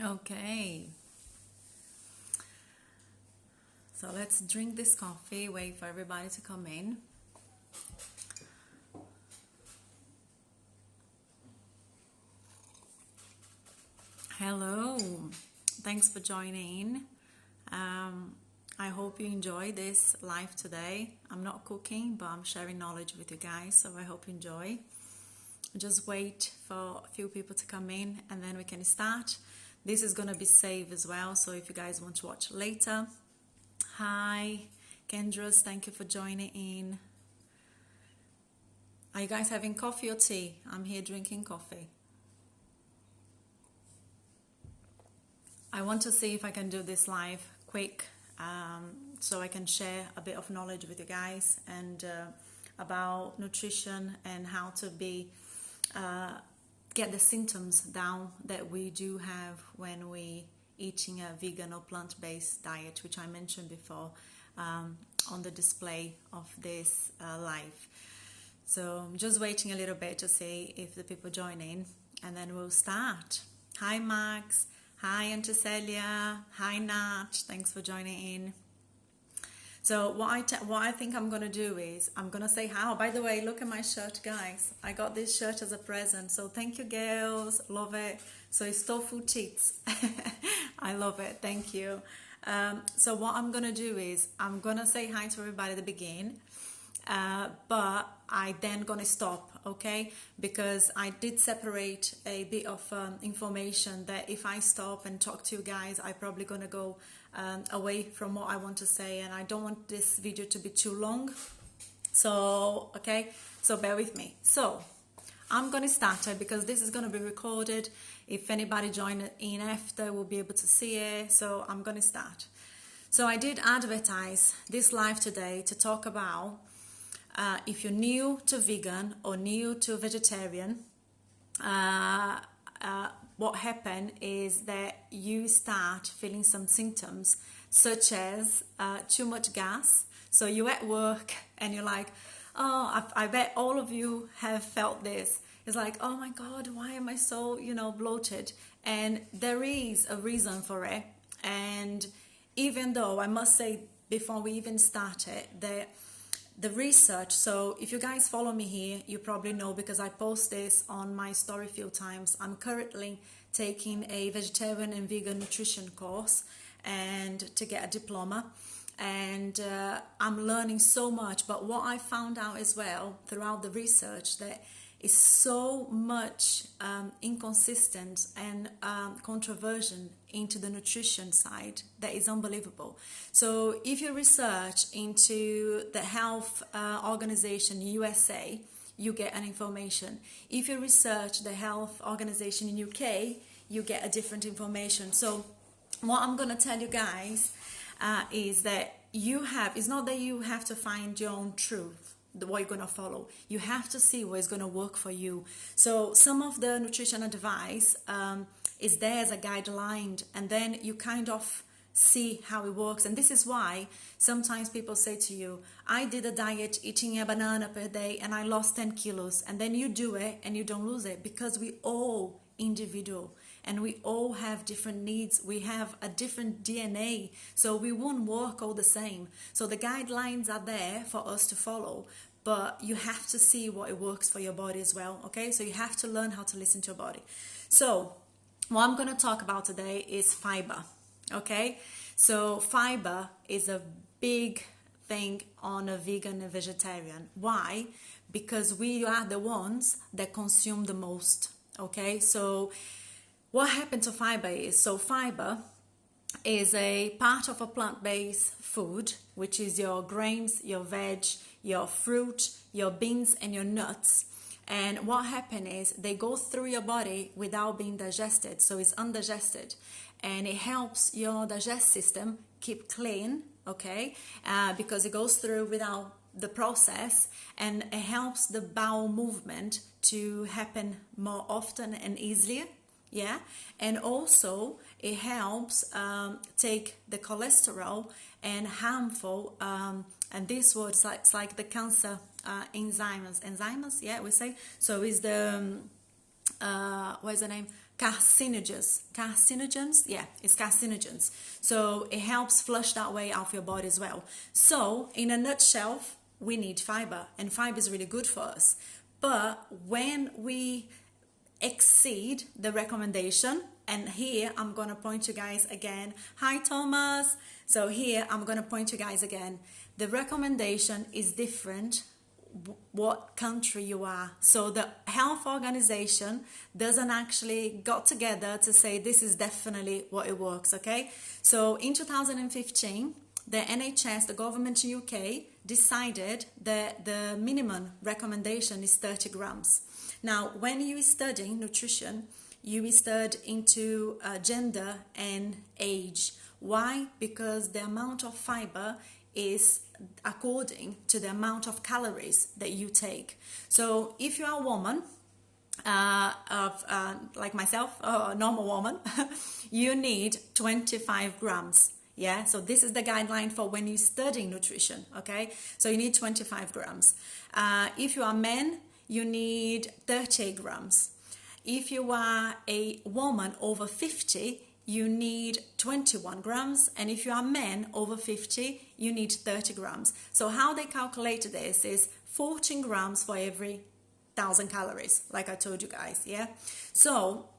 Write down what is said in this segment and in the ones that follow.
Okay, so let's drink this coffee, wait for everybody to come in. Hello, thanks for joining. Um, I hope you enjoy this live today. I'm not cooking, but I'm sharing knowledge with you guys, so I hope you enjoy. Just wait for a few people to come in and then we can start. This is going to be saved as well, so if you guys want to watch later. Hi, Kendras, thank you for joining in. Are you guys having coffee or tea? I'm here drinking coffee. I want to see if I can do this live quick so I can share a bit of knowledge with you guys and about nutrition and how to be get the symptoms down that we do have when we eating a vegan or plant-based diet, which I mentioned before on the display of this live. So I'm just waiting a little bit to see if the people join in and then we'll start. Hi Max, hi Auntie Celia, hi Nat, thanks for joining in. So what I think I'm going to do is I'm going to say how. By the way, look at my shirt, guys. I got this shirt as a present. So thank you, girls. Love it. So it's tofu tits. I love it. Thank you. So what I'm going to do is I'm going to say hi to everybody at the beginning. But I then gonna stop, okay? Because I did separate a bit of information that if I stop and talk to you guys, I probably gonna go away from what I want to say, and I don't want this video to be too long. So, okay, so bear with me. So, I'm gonna start it because this is gonna be recorded. If anybody join in after, we'll be able to see it. So, I'm gonna start. So, I did advertise this live today to talk about if you're new to vegan or new to vegetarian, what happened is that you start feeling some symptoms such as too much gas. So you're at work and you're like, oh, I bet all of you have felt this. It's like, oh my God, why am I so, bloated? And there is a reason for it. And even though I must say, before we even started, that the research, so if you guys follow me here, you probably know because I post this on my story a few times. I'm currently taking a vegetarian and vegan nutrition course and to get a diploma, and I'm learning so much. But what I found out as well throughout the research that is so much inconsistent and controversial into the nutrition side that is unbelievable. So if you research into the health organization USA, you get an information. If you research the health organization in UK, you get a different information. So what I'm going to tell you guys is that it's not that you have to find your own truth, what you're going to follow. You have to see what is going to work for you. So some of the nutrition advice is there as a guideline, and then you kind of see how it works. And this is why sometimes people say to you, I did a diet eating a banana per day and I lost 10 kilos. And then you do it and you don't lose it, because we all individual and we all have different needs. We have a different DNA, so we won't work all the same. So the guidelines are there for us to follow, but you have to see what it works for your body as well, okay? So you have to learn how to listen to your body. So what I'm going to talk about today is fiber, okay? So fiber is a big thing on a vegan and vegetarian. Why? Because we are the ones that consume the most, okay? So what happened to fiber is, so fiber is a part of a plant-based food, which is your grains, your veg, your fruit, your beans, and your nuts. And what happens is they go through your body without being digested, so it's undigested, and it helps your digestive system keep clean, okay, because it goes through without the process, and it helps the bowel movement to happen more often and easier. Yeah, and also it helps take the cholesterol and harmful and this word it's like the cancer enzymes, yeah, we say. So is the what is the name, carcinogens. Yeah, it's carcinogens. So it helps flush that way out of your body as well. So in a nutshell, we need fiber, and fiber is really good for us. But when we exceed the recommendation, and here I'm going to point you guys again. Hi, Thomas. So here I'm going to point you guys again. The recommendation is different what country you are. So the health organization doesn't actually got together to say this is definitely what it works, okay? So in 2015, the NHS, the government in UK, decided that the minimum recommendation is 30 grams. Now, when you study nutrition, you study into gender and age. Why? Because the amount of fiber is according to the amount of calories that you take. So if you are a woman, like myself, a normal woman, you need 25 grams. Yeah, so this is the guideline for when you study nutrition, okay? So you need 25 grams. If you are men, you need 30 grams. If you are a woman over 50, you need 21 grams, and if you are men over 50, you need 30 grams. So how they calculate this is 14 grams for every 1,000 calories, like I told you guys, yeah? So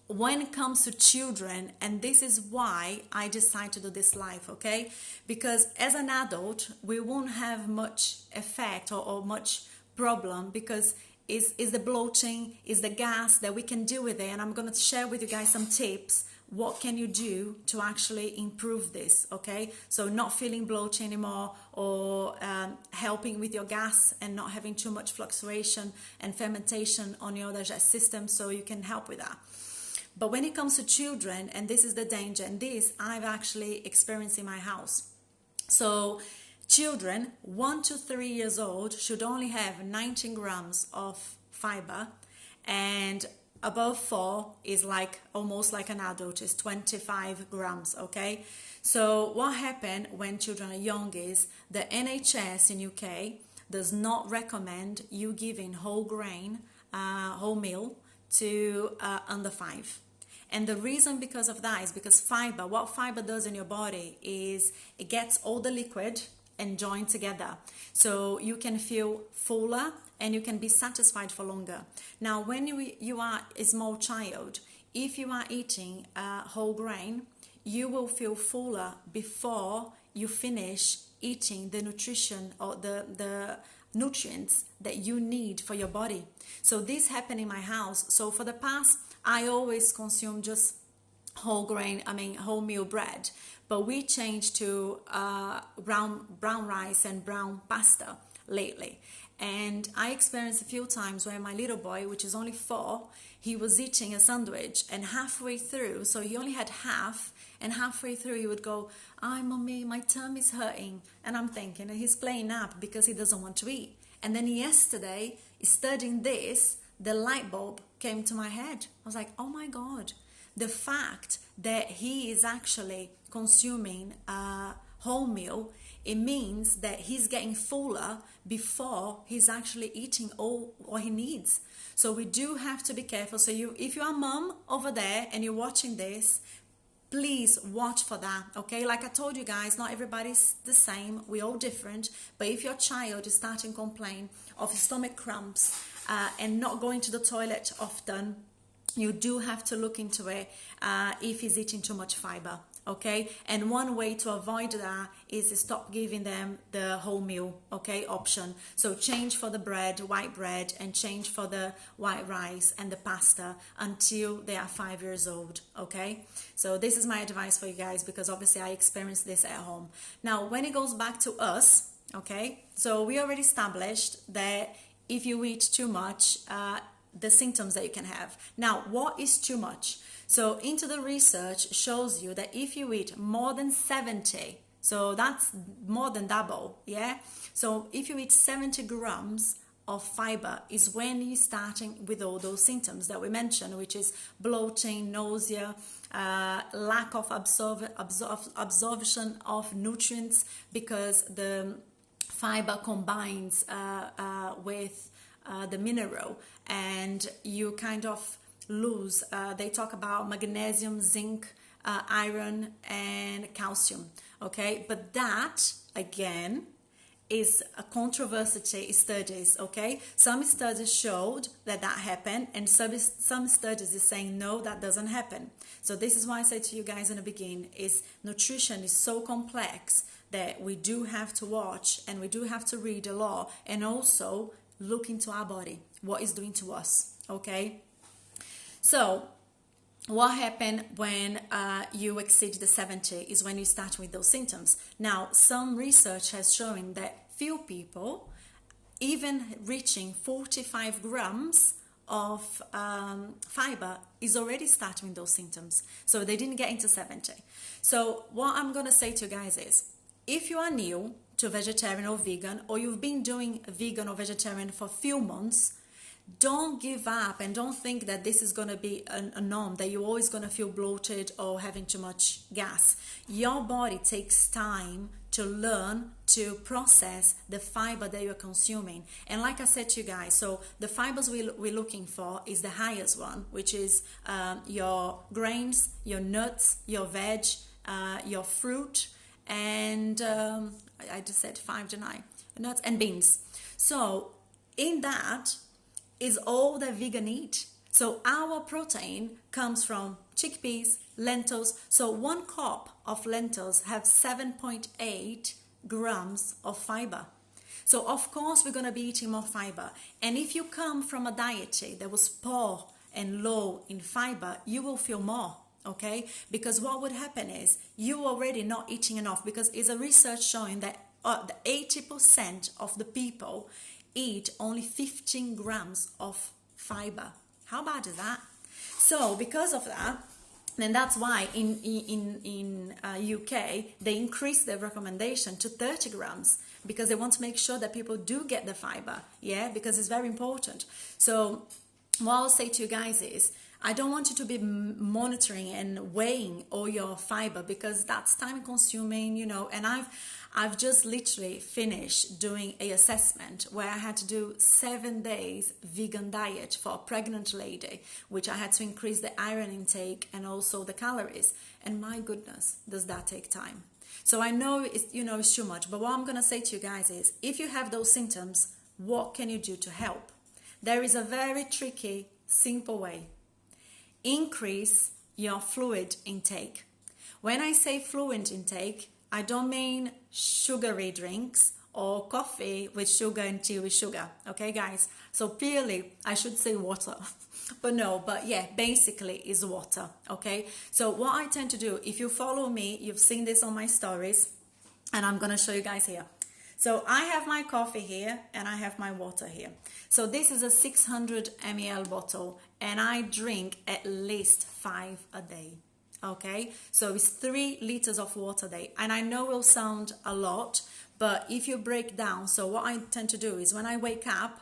when it comes to children, and this is why I decided to do this live, okay? Because as an adult, we won't have much effect or much problem, because is the bloating, is the gas that we can deal with it, and I'm going to share with you guys some tips. What can you do to actually improve this, okay? So not feeling bloated anymore, or helping with your gas and not having too much fluctuation and fermentation on your digestive system, so you can help with that. But when it comes to children, and this is the danger, and this I've actually experienced in my house. So children 1 to 3 years old should only have 19 grams of fiber, and above 4 is like almost like an adult, is 25 grams, okay? So what happened when children are young is the NHS in UK does not recommend you giving whole grain, whole meal to under 5. And the reason because of that is because fiber, what fiber does in your body is it gets all the liquid and joined together. So you can feel fuller and you can be satisfied for longer. Now, when you are a small child, if you are eating whole grain, you will feel fuller before you finish eating the nutrition or the nutrients that you need for your body. So this happened in my house. So for the past, I always consume just whole meal bread, but we changed to brown rice and brown pasta lately. And I experienced a few times where my little boy, which is only 4, he was eating a sandwich, and halfway through, so he only had half, and halfway through he would go, mommy, my tummy's hurting. And I'm thinking, he's playing up because he doesn't want to eat. And then yesterday, studying this, the light bulb came to my head. I was like, oh my God, the fact that he is actually consuming a whole meal, it means that he's getting fuller before he's actually eating all what he needs. So we do have to be careful. So if you're a mom over there and you're watching this, please watch for that, okay? Like I told you guys, not everybody's the same. We're all different. But if your child is starting to complain of stomach cramps and not going to the toilet often, you do have to look into it if he's eating too much fiber, okay? And one way to avoid that is to stop giving them the whole meal, okay, option. So change for the bread, white bread, and change for the white rice and the pasta until they are 5 years old, okay? So this is my advice for you guys, because obviously I experienced this at home. Now, when it goes back to us, okay, so we already established that if you eat too much, the symptoms that you can have. Now, what is too much? So into the research shows you that if you eat more than 70, so that's more than double, yeah? So if you eat 70 grams of fiber is when you're starting with all those symptoms that we mentioned, which is bloating, nausea, lack of absorption of nutrients, because the fiber combines with the mineral, and you kind of lose. They talk about magnesium, zinc, iron, and calcium. Okay, but that again is a controversy studies. Okay, some studies showed that happened, and some studies is saying no, that doesn't happen. So this is why I said to you guys in the beginning, is nutrition is so complex that we do have to watch and we do have to read a lot, and also look into our body, what it's doing to us. Okay, so what happened when you exceed the 70 is when you start with those symptoms. Now, some research has shown that few people, even reaching 45 grams of fiber, is already starting those symptoms. So they didn't get into 70. So what I'm going to say to you guys is, if you are new to vegetarian or vegan, or you've been doing vegan or vegetarian for a few months, don't give up and don't think that this is going to be a norm, that you're always going to feel bloated or having too much gas. Your body takes time to learn to process the fiber that you're consuming. And like I said to you guys, so the fibers we're looking for is the highest one, which is your grains, your nuts, your veg, your fruit, and I just said 5 to 9, nuts and beans. So in that is all that vegan eat. So our protein comes from chickpeas, lentils. So 1 cup of lentils have 7.8 grams of fiber. So of course we're going to be eating more fiber. And if you come from a diet that was poor and low in fiber, you will feel more. Okay, because what would happen is you already not eating enough, because it's a research showing that 80% of the people eat only 15 grams of fiber. How bad is that? So because of that, and that's why in UK they increased their recommendation to 30 grams, because they want to make sure that people do get the fiber, yeah, because it's very important. So what I'll say to you guys is, I don't want you to be monitoring and weighing all your fiber, because that's time consuming, you know. And I've just literally finished doing a assessment where I had to do 7 days vegan diet for a pregnant lady, which I had to increase the iron intake and also the calories. And my goodness, does that take time. So I know it's, you know, it's too much, but what I'm going to say to you guys is, if you have those symptoms, what can you do to help? There is a very tricky, simple way. Increase your fluid intake. When I say fluid intake, I don't mean sugary drinks or coffee with sugar and tea with sugar. Okay, guys? So purely, I should say water. But yeah, basically is water. Okay? So what I tend to do, if you follow me, you've seen this on my stories, and I'm going to show you guys here. So I have my coffee here and I have my water here. So this is a 600 ml bottle, and I drink at least 5 a day. Okay, so it's 3 liters of water a day. And I know it will sound a lot, but if you break down, so what I tend to do is when I wake up,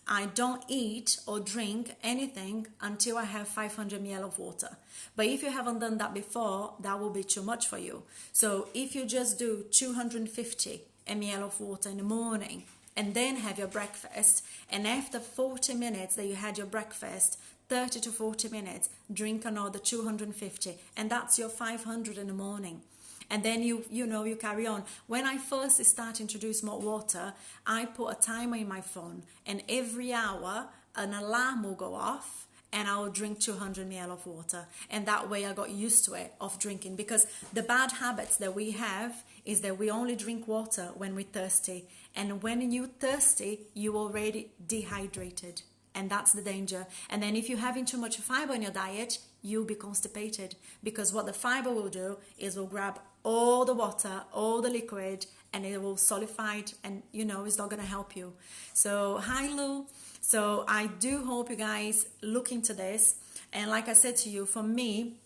I don't eat or drink anything until I have 500 ml of water. But if you haven't done that before, that will be too much for you. So if you just do 250 ml of water in the morning and then have your breakfast, and after 40 minutes that you had your breakfast, 30 to 40 minutes, drink another 250, and that's your 500 in the morning. And then you carry on. When I first started to introduce more water, I put a timer in my phone, and every hour an alarm will go off, and I will drink 200 ml of water. And that way I got used to it, of drinking, because the bad habits that we have is that we only drink water when we're thirsty. And when you're thirsty, you're already dehydrated. And that's the danger. And then if you're having too much fiber in your diet, you'll be constipated, because what the fiber will do is will grab all the water, all the liquid, and it will solidify it, and it's not going to help you. So hi Lou. So I do hope you guys look into this. And like I said to you, for me,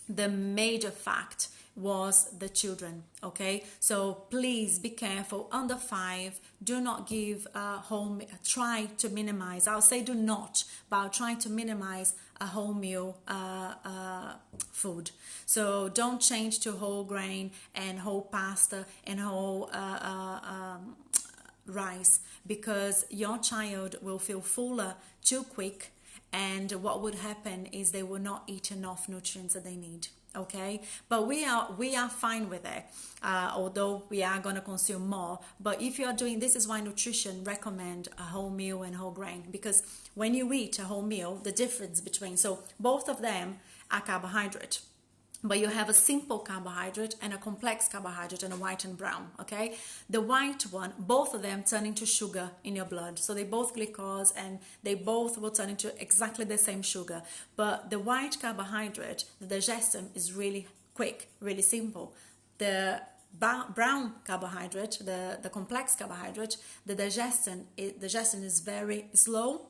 the major fact was the children. Okay, so please be careful. Under 5, do not give home. Try to minimize. I'll say do not, but I'll try to minimize a whole meal food. So don't change to whole grain and whole pasta and whole rice, because your child will feel fuller too quick, and what would happen is they will not eat enough nutrients that they need. Okay, but we are fine with it, although we are going to consume more. But if you are doing, this is why nutrition recommend a whole meal and whole grain, because when you eat a whole meal, the difference between, so both of them are carbohydrate, but you have a simple carbohydrate and a complex carbohydrate, and a white and brown. Okay, the white one, both of them turn into sugar in your blood, so they both glucose and they both will turn into exactly the same sugar. But the white carbohydrate, the digestion is really quick, really simple. The brown carbohydrate, the complex carbohydrate, the digestion is very slow.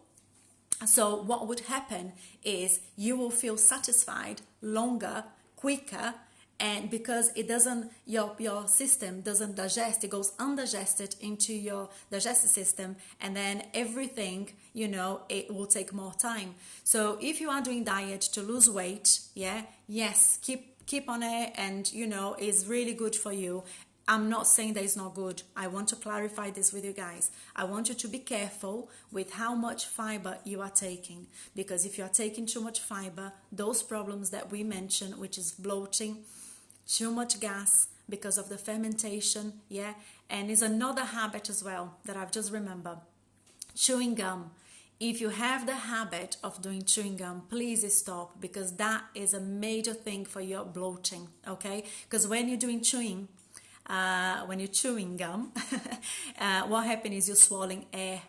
So what would happen is you will feel satisfied longer, quicker, and because it doesn't, your system doesn't digest, it goes undigested into your digestive system, and then everything, it will take more time. So if you are doing diet to lose weight, yes, keep on it, and it's really good for you. I'm not saying that it's not good. I want to clarify this with you guys. I want you to be careful with how much fiber you are taking, because if you are taking too much fiber, those problems that we mentioned, which is bloating, too much gas because of the fermentation, and is another habit as well that I've just remembered, chewing gum. If you have the habit of doing chewing gum, please stop, because that is a major thing for your bloating, okay? Because when you're doing chewing, when you're chewing gum, what happens is you're swallowing air.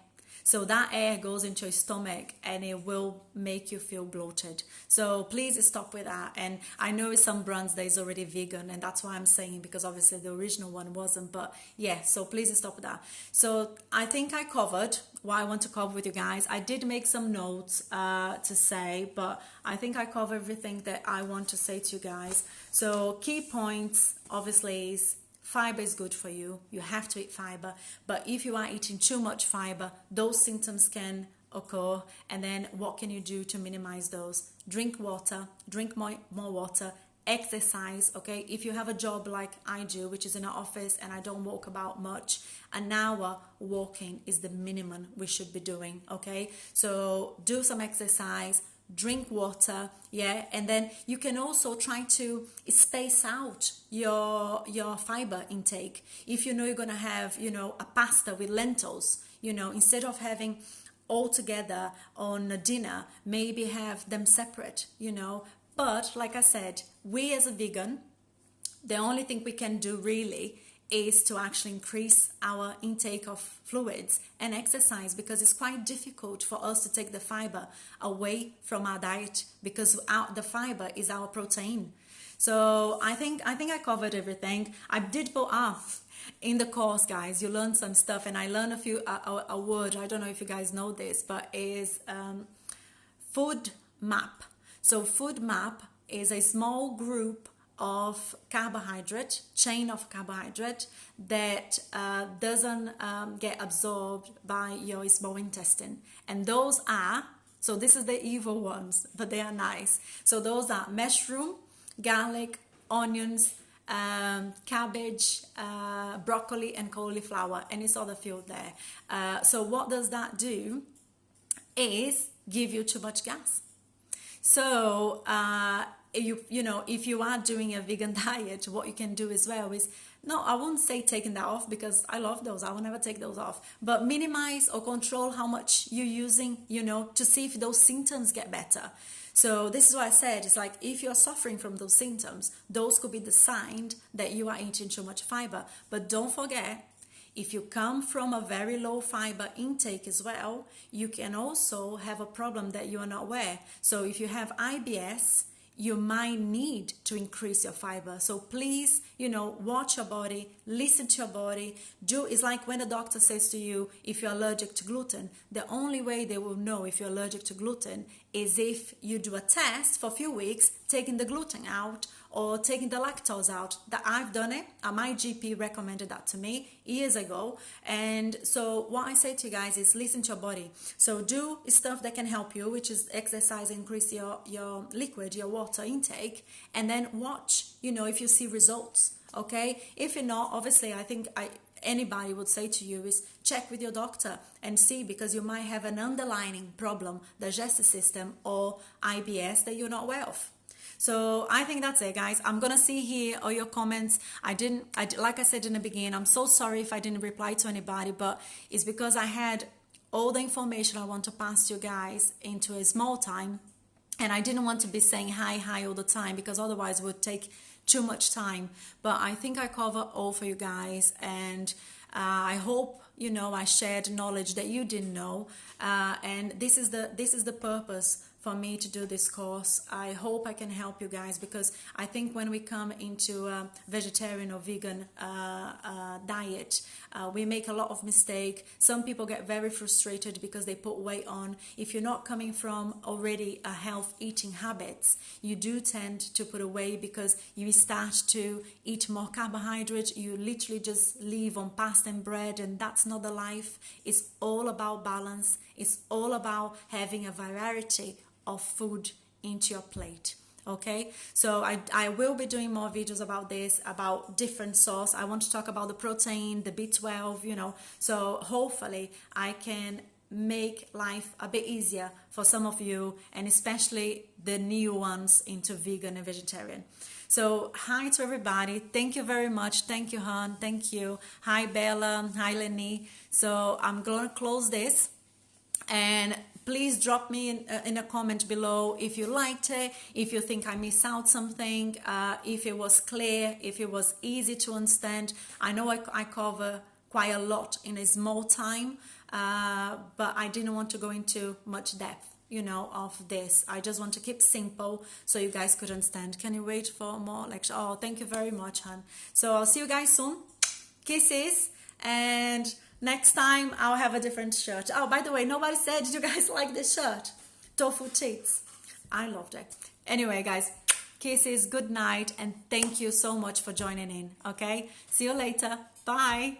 So that air goes into your stomach and it will make you feel bloated. So please stop with that. And I know some brands that is already vegan, and that's why I'm saying, because obviously the original one wasn't. But yeah, so please stop with that. So I think I covered what I want to cover with you guys. I did make some notes to say, but I think I covered everything that I want to say to you guys. So key points obviously is, fiber is good for you. You have to eat fiber. But if you are eating too much fiber, those symptoms can occur. And then what can you do to minimize those? Drink water. Drink more water. Exercise, okay? If you have a job like I do, which is in an office, and I don't walk about much, an hour walking is the minimum we should be doing, okay? So do some exercise. Drink water, and then you can also try to space out your fiber intake. If you're going to have a pasta with lentils, instead of having all together on a dinner, maybe have them separate, But like I said, we as a vegan, the only thing we can do really is to actually increase our intake of fluids and exercise, because it's quite difficult for us to take the fiber away from our diet, because the fiber is our protein. So I think I covered everything. I did put in the course, guys, you learn some stuff, and I learned a word, I don't know if you guys know this, but is food map. So food map is a small group of carbohydrate, chain of carbohydrate that doesn't get absorbed by your small intestine. And those are, so this is the evil ones, but they are nice. So those are mushroom, garlic, onions, cabbage, broccoli, and cauliflower, and it's other field there. So what does that do is give you too much gas. So if you are doing a vegan diet, what you can do as well is, no, I won't say taking that off, because I love those, I will never take those off, but minimize or control how much you're using, to see if those symptoms get better. So this is what I said, it's like, if you're suffering from those symptoms, those could be the sign that you are eating too much fiber. But don't forget, if you come from a very low fiber intake as well, you can also have a problem that you are not aware. So if you have IBS, you might need to increase your fiber. So please, watch your body, listen to your body. It's like when the doctor says to you, if you're allergic to gluten, the only way they will know if you're allergic to gluten is if you do a test for a few weeks, taking the gluten out or taking the lactose out. That I've done it. My GP recommended that to me years ago. And so what I say to you guys is, listen to your body. So do stuff that can help you, which is exercise, increase your liquid, your water intake, and then watch, if you see results. Okay, if you're not, obviously, I think anybody would say to you is check with your doctor and see, because you might have an underlying problem, digestive system or IBS that you're not aware of. So I think that's it, guys. I'm gonna see here all your comments. Like I said in the beginning, I'm so sorry if I didn't reply to anybody, but it's because I had all the information I want to pass to you guys into a small time, and I didn't want to be saying hi all the time, because otherwise it would take too much time. But I think I cover all for you guys, and I hope I shared knowledge that you didn't know, and this is the purpose for me to do this course. I hope I can help you guys, because I think when we come into a vegetarian or vegan diet, we make a lot of mistake. Some people get very frustrated because they put weight on. If you're not coming from already a health eating habits, you do tend to put away because you start to eat more carbohydrates. You literally just live on pasta and bread, and that's not the life. It's all about balance. It's all about having a variety of food into your plate. Okay, so I will be doing more videos about this, about different source. I want to talk about the protein, the B12, so hopefully I can make life a bit easier for some of you, and especially the new ones into vegan and vegetarian. So hi to everybody. Thank you very much. Thank you, Han. Thank you. Hi, Bella. Hi, Lenny. So I'm going to close this, and please drop me in a comment below if you liked it, if you think I missed out something, if it was clear, if it was easy to understand. I know I cover quite a lot in a small time, but I didn't want to go into much depth, of this. I just want to keep simple so you guys could understand. Can you wait for more lecture? Oh, thank you very much, Han. So I'll see you guys soon. Kisses, and next time I'll have a different shirt. Oh, by the way, nobody said, did you guys like this shirt? Tofu Tits. I loved it. Anyway, guys, kisses, good night, and thank you so much for joining in. Okay, see you later. Bye.